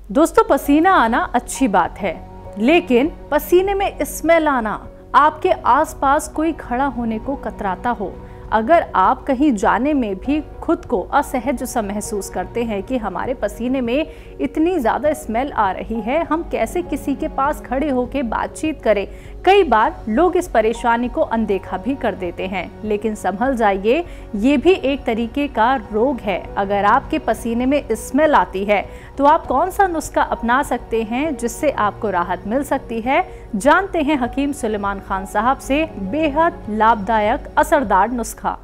दोस्तों, पसीना आना अच्छी बात है, लेकिन पसीने में स्मेल आना, आपके आसपास कोई खड़ा होने को कतराता हो, अगर आप कहीं जाने में भी खुद को असहज सा महसूस करते हैं कि हमारे पसीने में इतनी ज़्यादा स्मेल आ रही है, हम कैसे किसी के पास खड़े होकर बातचीत करें। कई बार लोग इस परेशानी को अनदेखा भी कर देते हैं, लेकिन संभल जाइए, ये भी एक तरीके का रोग है। अगर आपके पसीने में स्मेल आती है तो आप कौन सा नुस्खा अपना सकते हैं जिससे आपको राहत मिल सकती है, जानते हैं हकीम सुलेमान खान साहब से बेहद लाभदायक असरदार नुस्खा।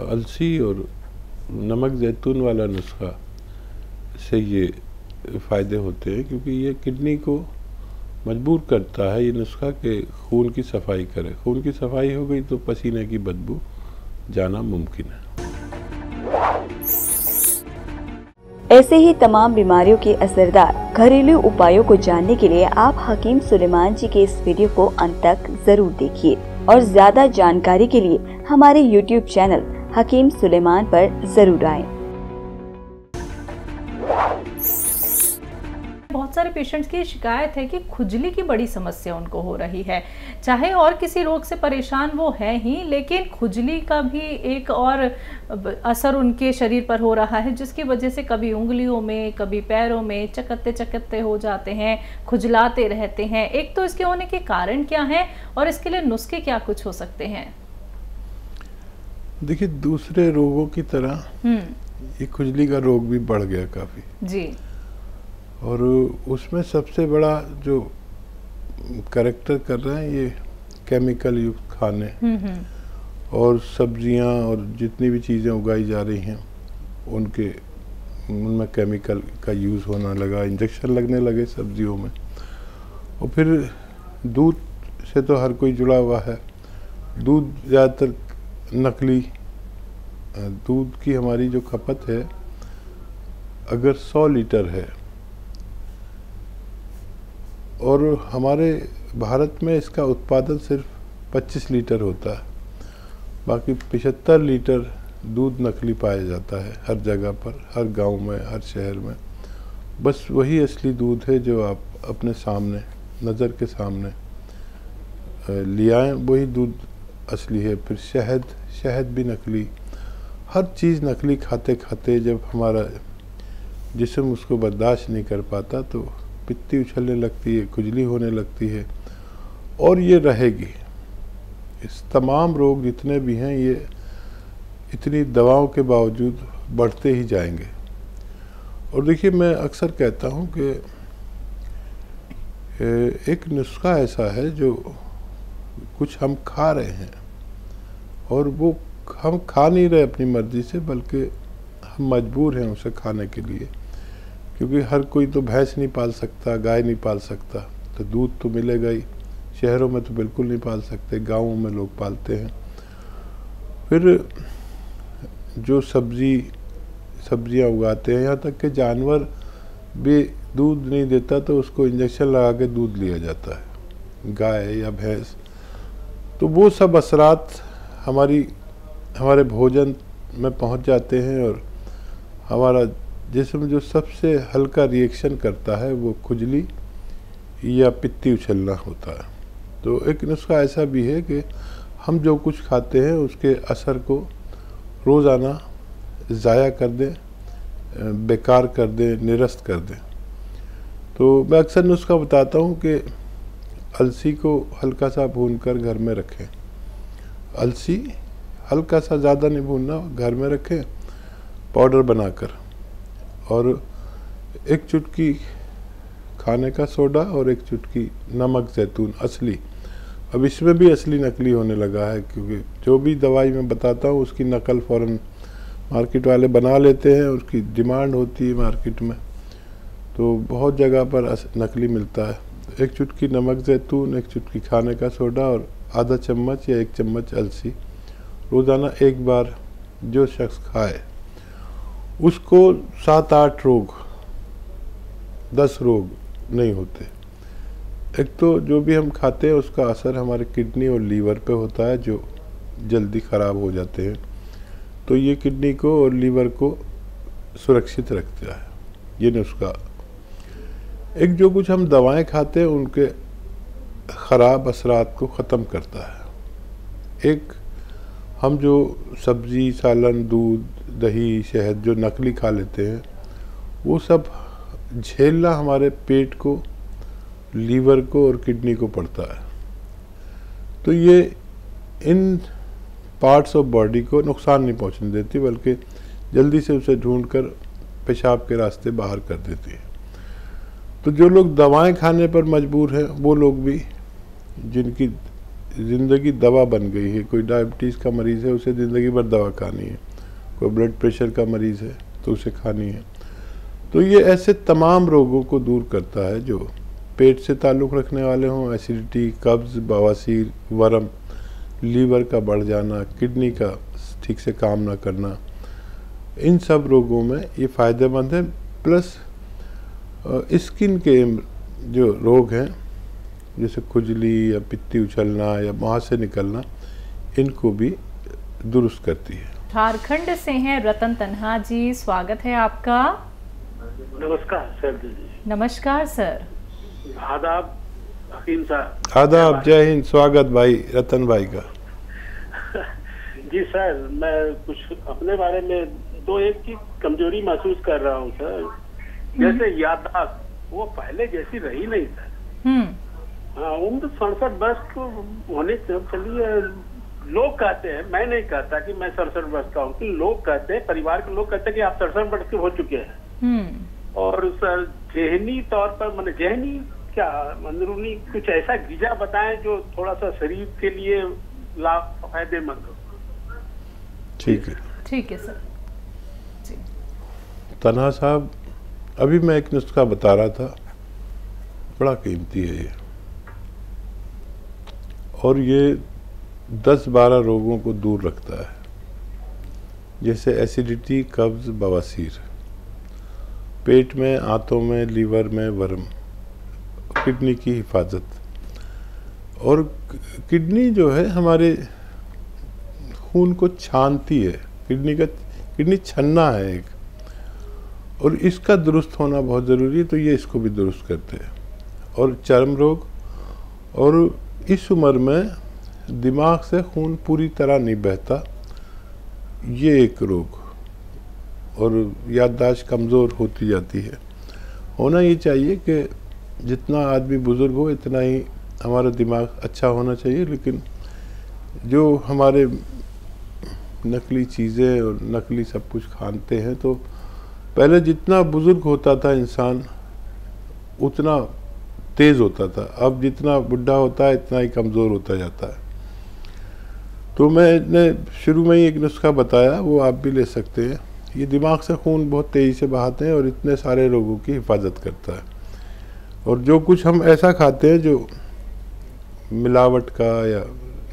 अलसी और नमक जैतून वाला नुस्खा से ये फ़ायदे होते हैं, क्योंकि ये किडनी को मजबूर करता है ये नुस्खा कि खून की सफाई करे। खून की सफाई हो गई तो पसीने की बदबू जाना मुमकिन है। ऐसे ही तमाम बीमारियों के असरदार घरेलू उपायों को जानने के लिए आप हकीम सुलेमान जी के इस वीडियो को अंत तक जरूर देखिए और ज्यादा जानकारी के लिए हमारे YouTube चैनल हकीम सुलेमान पर जरूर आएं। बहुत सारे पेशेंट्स की शिकायत है कि खुजली की बड़ी समस्या उनको हो रही है। चाहे और किसी रोग से परेशान वो है ही, लेकिन खुजली का भी एक और असर उनके शरीर पर हो रहा है, जिसकी वजह से कभी उंगलियों में, कभी पैरों में चकत्ते चकत्ते हो जाते हैं, खुजलाते रहते हैं। एक तो इसके होने के कारण क्या हैं और इसके लिए नुस्खे क्या कुछ हो सकते हैं? देखिए, दूसरे रोगों की तरह ये खुजली का रोग भी बढ़ गया काफ़ी जी, और उसमें सबसे बड़ा जो करैक्टर कर रहे हैं ये केमिकल युक्त खाने और सब्जियां और जितनी भी चीज़ें उगाई जा रही हैं उनमें केमिकल का यूज़ होना लगा, इंजेक्शन लगने लगे सब्जियों में। और फिर दूध से तो हर कोई जुड़ा हुआ है। दूध ज़्यादातर नकली दूध की हमारी जो खपत है, अगर 100 लीटर है और हमारे भारत में इसका उत्पादन सिर्फ 25 लीटर होता है, बाकी 75 लीटर दूध नकली पाया जाता है हर जगह पर, हर गांव में, हर शहर में। बस वही असली दूध है जो आप अपने सामने, नज़र के सामने ले आएँ, वही दूध असली है। फिर शहद भी नकली, हर चीज़ नकली खाते खाते जब हमारा जिस्म उसको बर्दाश्त नहीं कर पाता तो पित्ती उछलने लगती है, खुजली होने लगती है, और ये रहेगी। इस तमाम रोग जितने भी हैं ये इतनी दवाओं के बावजूद बढ़ते ही जाएंगे। और देखिए, मैं अक्सर कहता हूँ कि एक नुस्खा ऐसा है जो कुछ हम खा रहे हैं और वो हम खा नहीं रहे अपनी मर्जी से, बल्कि हम मजबूर हैं उसे खाने के लिए, क्योंकि हर कोई तो भैंस नहीं पाल सकता, गाय नहीं पाल सकता, तो दूध तो मिलेगा ही। शहरों में तो बिल्कुल नहीं पाल सकते, गाँवों में लोग पालते हैं। फिर जो सब्जियां उगाते हैं, यहाँ तक कि जानवर भी दूध नहीं देता तो उसको इंजेक्शन लगा के दूध लिया जाता है, गाय या भैंस। तो वो सब असरात हमारे भोजन में पहुँच जाते हैं और हमारा जिस्म जो सबसे हल्का रिएक्शन करता है वो खुजली या पित्ती उछलना होता है। तो एक नुस्खा ऐसा भी है कि हम जो कुछ खाते हैं उसके असर को रोज़ाना ज़ाया कर दें, बेकार कर दें, निरस्त कर दें। तो मैं अक्सर नुस्खा बताता हूँ कि अलसी को हल्का सा भूनकर घर में रखें। अलसी हल्का सा, ज़्यादा नहीं भूनना, घर में रखें पाउडर बनाकर, और एक चुटकी खाने का सोडा और एक चुटकी नमक जैतून असली। अब इसमें भी असली नकली होने लगा है, क्योंकि जो भी दवाई मैं बताता हूँ उसकी नकल फ़ौरन मार्केट वाले बना लेते हैं, उसकी डिमांड होती है मार्केट में, तो बहुत जगह पर नकली मिलता है। एक चुटकी नमक जैतून, एक चुटकी खाने का सोडा और आधा चम्मच या 1 चम्मच अलसी रोज़ाना एक बार जो शख्स खाए उसको 7-8 रोग, 10 रोग नहीं होते। एक तो जो भी हम खाते हैं उसका असर हमारे किडनी और लीवर पे होता है, जो जल्दी ख़राब हो जाते हैं। तो ये किडनी को और लीवर को सुरक्षित रखता है ये नुस्खा। एक जो कुछ हम दवाएं खाते हैं उनके ख़राब असरात को ख़त्म करता है। एक हम जो सब्ज़ी, सालन, दूध, दही, शहद जो नकली खा लेते हैं वो सब झेलना हमारे पेट को, लीवर को और किडनी को पड़ता है। तो ये इन पार्ट्स ऑफ बॉडी को नुकसान नहीं पहुंचने देती बल्कि जल्दी से उसे ढूंढकर पेशाब के रास्ते बाहर कर देती है। तो जो लोग दवाएं खाने पर मजबूर हैं वो लोग भी, जिनकी ज़िंदगी दवा बन गई है, कोई डायबिटीज़ का मरीज़ है उसे ज़िंदगी भर दवा खानी है, कोई ब्लड प्रेशर का मरीज़ है तो उसे खानी है। तो ये ऐसे तमाम रोगों को दूर करता है जो पेट से ताल्लुक़ रखने वाले हों, एसिडिटी, कब्ज़, बवासीर, वरम, लीवर का बढ़ जाना, किडनी का ठीक से काम ना करना, इन सब रोगों में ये फ़ायदेमंद है। प्लस स्किन के जो रोग हैं जैसे खुजली या पित्ती उछलना या वहाँ से निकलना, इनको भी दुरुस्त करती है। झारखंड से हैं रतन तन्हा जी, स्वागत है आपका। नमस्कार सर जी। नमस्कार सर। आदाब हकीम साहब। आदाब, जय हिंद, स्वागत भाई रतन भाई का। जी सर, मैं कुछ अपने बारे में दो एक की कमजोरी महसूस कर रहा हूँ सर। जैसे याददाश्त वो पहले जैसी रही नहीं सर। हाँ, उम्र 67 वर्ष को होने से चलिए, लोग कहते हैं, मैं नहीं कहता कि मैं 67 वर्ष का हूँ, कि लोग कहते हैं, परिवार के लोग कहते हैं कि आप 67 वर्ष के हो चुके हैं। और सर जहनी तौर पर मैंने जहनी क्या अंदरूनी कुछ ऐसा गिजा बताएं जो थोड़ा सा शरीर के लिए लाभ फायदेमंद हो। ठीक है, ठीक है सर जी। तन्हा साहब, अभी मैं एक नुस्खा बता रहा था, बड़ा कीमती है ये, और ये 10-12 रोगों को दूर रखता है, जैसे एसिडिटी, कब्ज़, बवासीर, पेट में, आंतों में, लीवर में वरम, किडनी की हिफाजत। और किडनी जो है हमारे खून को छानती है, किडनी छन्ना है एक, और इसका दुरुस्त होना बहुत ज़रूरी है, तो ये इसको भी दुरुस्त करते हैं। और चर्म रोग, और इस उम्र में दिमाग से खून पूरी तरह नहीं बहता, ये एक रोग, और याददाश्त कमज़ोर होती जाती है। होना ये चाहिए कि जितना आदमी बुज़ुर्ग हो इतना ही हमारा दिमाग अच्छा होना चाहिए, लेकिन जो हमारे नकली चीज़ें और नकली सब कुछ खाते हैं, तो पहले जितना बुज़ुर्ग होता था इंसान उतना तेज़ होता था, अब जितना बुढ़ा होता है इतना ही कमज़ोर होता जाता है। तो मैंने शुरू में ही एक नुस्खा बताया, वो आप भी ले सकते हैं। ये दिमाग से खून बहुत तेज़ी से बहाते हैं और इतने सारे रोगों की हिफाजत करता है। और जो कुछ हम ऐसा खाते हैं जो मिलावट का या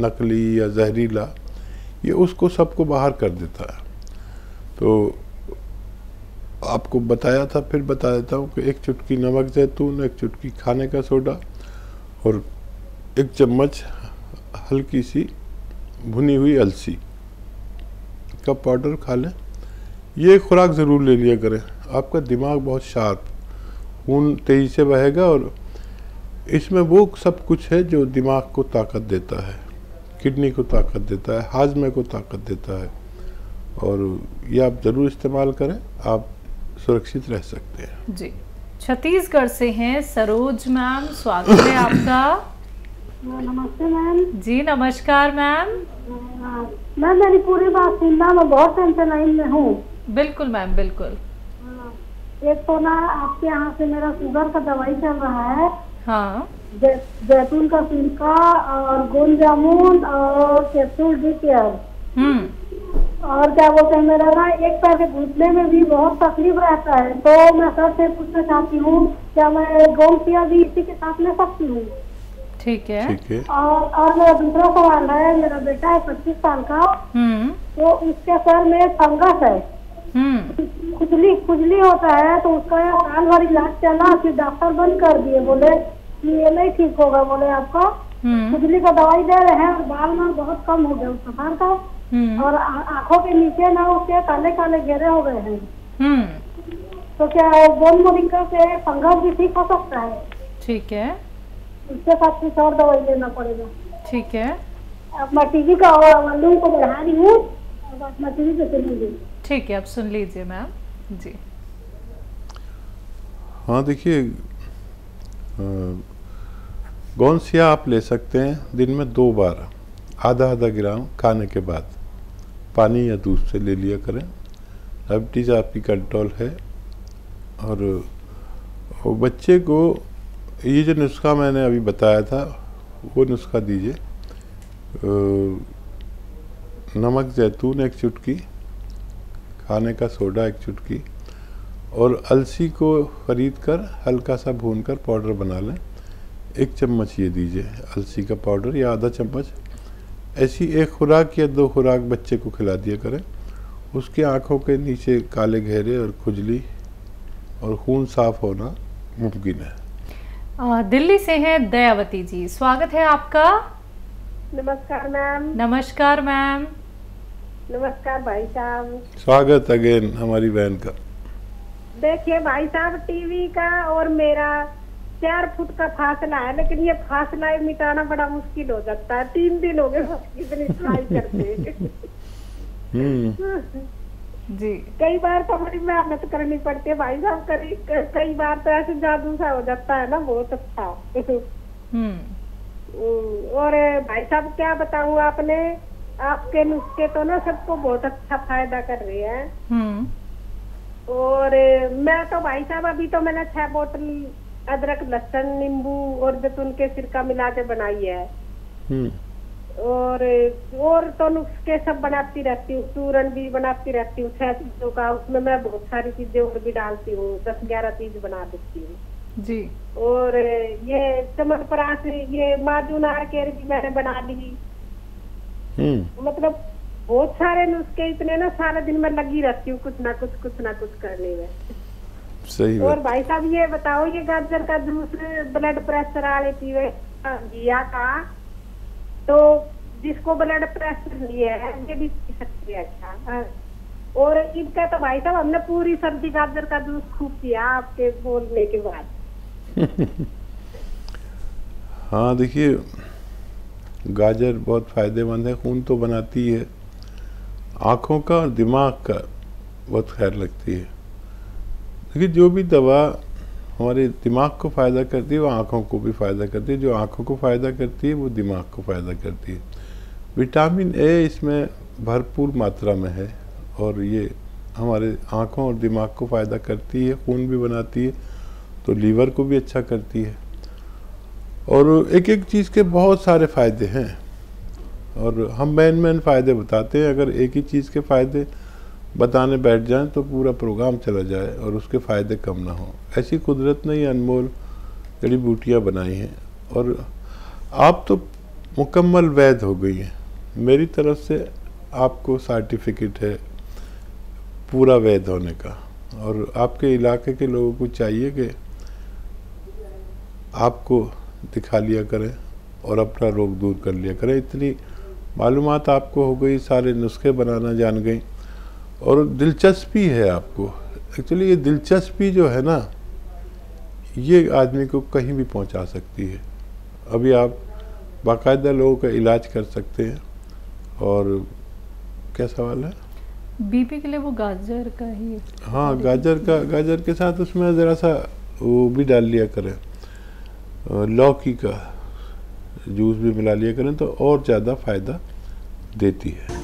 नकली या जहरीला, ये उसको सबको बाहर कर देता है। तो आपको बताया था, फिर बता देता हूँ कि 1 चुटकी नमक जैतून, 1 चुटकी खाने का सोडा और 1 चम्मच हल्की सी भुनी हुई अलसी का पाउडर खा लें। ये खुराक ज़रूर ले लिया करें, आपका दिमाग बहुत शार्प, खून तेज़ी से बहेगा, और इसमें वो सब कुछ है जो दिमाग को ताकत देता है, किडनी को ताकत देता है, हाजमे को ताकत देता है, और ये आप ज़रूर इस्तेमाल करें, आप सुरक्षित रह सकते हैं। जी। छत्तीसगढ़ से हैं सरोज मैम, स्वागत है आपका। नमस्ते मैम। जी नमस्कार मैम। मैम मेरी पूरी बात सुनना, मैं बहुत टेंशन में हूँ। बिल्कुल मैम, बिल्कुल। एक तो ना आपके यहाँ से मेरा शुगर का दवाई चल रहा है। हाँ। जैतून का सिरका और गोंद जामुन और कैप्सूल डी केयर। और क्या बोलते हैं, मेरा ना एक पैर के घुटने में भी बहुत तकलीफ रहता है, तो मैं सर से पूछना चाहती हूँ क्या मैं गोमतिया भी इसी के साथ ले सकती हूँ? ठीक है, ठीक है। और मेरा दूसरा सवाल है, मेरा बेटा है 25 साल का, तो उसके सर में फंगस है, खुजली होता है, तो उसका साल भर इलाज चला, फिर डॉक्टर बंद कर दिए, बोले कि ये नहीं ठीक होगा, बोले आपका खुजली का दवाई दे रहे हैं, और बाल में बहुत कम हो गया उसका सर का, और आंखों के नीचे ना उसके काले काले घेरे हो गए हैं। तो क्या बोन मोरिंगा से फंगस भी ठीक हो सकता है? ठीक है, उसके साथ कुछ और दवाई लेना पड़ेगा? ठीक है, अब मैं टीवी का वॉल्यूम को बढ़ा रही हूँ, अब आप मैं टीवी पे सुनूंगी। ठीक है, आप सुन लीजिए मैम जी। हाँ देखिए, गोंसिया आप ले सकते हैं दिन में 2 बार, आधा आधा ग्राम खाने के बाद पानी या दूध से ले लिया करें। डायबिटीज़ आपकी कंट्रोल है। और बच्चे को ये जो नुस्खा मैंने अभी बताया था वो नुस्खा दीजिए। नमक जैतून 1 चुटकी, खाने का सोडा 1 चुटकी और अलसी को ख़रीद कर हल्का सा भून कर पाउडर बना लें। 1 चम्मच ये दीजिए अलसी का पाउडर या आधा चम्मच। ऐसी 1 खुराक या 2 खुराक बच्चे को खिला दिया करें। उसकी आँखों के नीचे काले घेरे और खुजली और खून साफ होना मुमकिन है। दिल्ली से हैं दयावती जी, स्वागत है आपका। नमस्कार मैम। नमस्कार मैम। नमस्कार भाई साहब। स्वागत अगेन हमारी बहन का। देखिए भाई साहब, टीवी का और मेरा 4 फुट का फासला है, लेकिन ये फासला मिटाना बड़ा मुश्किल हो जाता है। 3 दिन हो गए इतनी ट्राई करते जी। कई बार तो बड़ी मेहनत करनी पड़ती है भाई साहब। कई बार तो ऐसे जादू सा हो जाता है ना, बहुत अच्छा। और भाई साहब क्या बताऊं, आपके नुस्खे तो ना सबको बहुत अच्छा फायदा कर रहे हैं। और मैं तो भाई साहब अभी तो मैंने 6 बोतल अदरक लहसुन नींबू और जैतून के सिरका मिला के बनाई है। और तो नुस्खे सब बनाती रहती हूँ, चूरन भी बनाती रहती हूँ 6 चीजों का। उसमें मैं बहुत सारी चीजें और भी डालती हूँ, 10-11 चीज बना देती हूँ जी। और ये चमनप्राश, ये माजूनार केर भी मैंने बना ली। मतलब बहुत सारे नुस्खे इतने ना, सारा दिन मैं लगी रहती हूँ कुछ ना कुछ करने में। सही और भाई साहब ये बताओ, ये गाजर का जूस ब्लड प्रेशर वाले पीवे दिया था, तो जिसको ब्लड प्रेशर नहीं है ये भी पी सकते हैं? अच्छा। और इनका तो भाई साहब हमने पूरी सब्जी गाजर का जूस खूब पिया आपके बोलने के बाद। हाँ देखिए, गाजर बहुत फायदेमंद है, खून तो बनाती है, आँखों का और दिमाग का बहुत ख्याल रखती है। देखिए जो भी दवा हमारे दिमाग को फ़ायदा करती है वो आँखों को भी फ़ायदा करती है, जो आँखों को फ़ायदा करती है वो दिमाग को फ़ायदा करती है। विटामिन ए इसमें भरपूर मात्रा में है और ये हमारे आँखों और दिमाग को फ़ायदा करती है, खून भी बनाती है, तो लीवर को भी अच्छा करती है। और एक एक चीज़ के बहुत सारे फ़ायदे हैं और हम मेन फ़ायदे बताते हैं। अगर एक ही चीज़ के फ़ायदे बताने बैठ जाएं तो पूरा प्रोग्राम चला जाए और उसके फ़ायदे कम ना हो। ऐसी कुदरत ने ये अनमोल जड़ी बूटियाँ बनाई हैं और आप तो मुकम्मल वैद्य हो गई हैं। मेरी तरफ से आपको सर्टिफिकेट है पूरा वैद्य होने का, और आपके इलाके के लोगों को चाहिए कि आपको दिखा लिया करें और अपना रोग दूर कर लिया करें। इतनी मालूमात आपको हो गई, सारे नुस्खे बनाना जान गई और दिलचस्पी है आपको। एक्चुअली ये दिलचस्पी जो है ना, ये आदमी को कहीं भी पहुंचा सकती है। अभी आप बाकायदा लोगों का इलाज कर सकते हैं। और क्या सवाल है? बीपी के लिए वो गाजर का ही। हाँ, गाजर के साथ उसमें ज़रा सा वो भी डाल लिया करें, लौकी का जूस भी मिला लिया करें तो और ज़्यादा फ़ायदा देती है।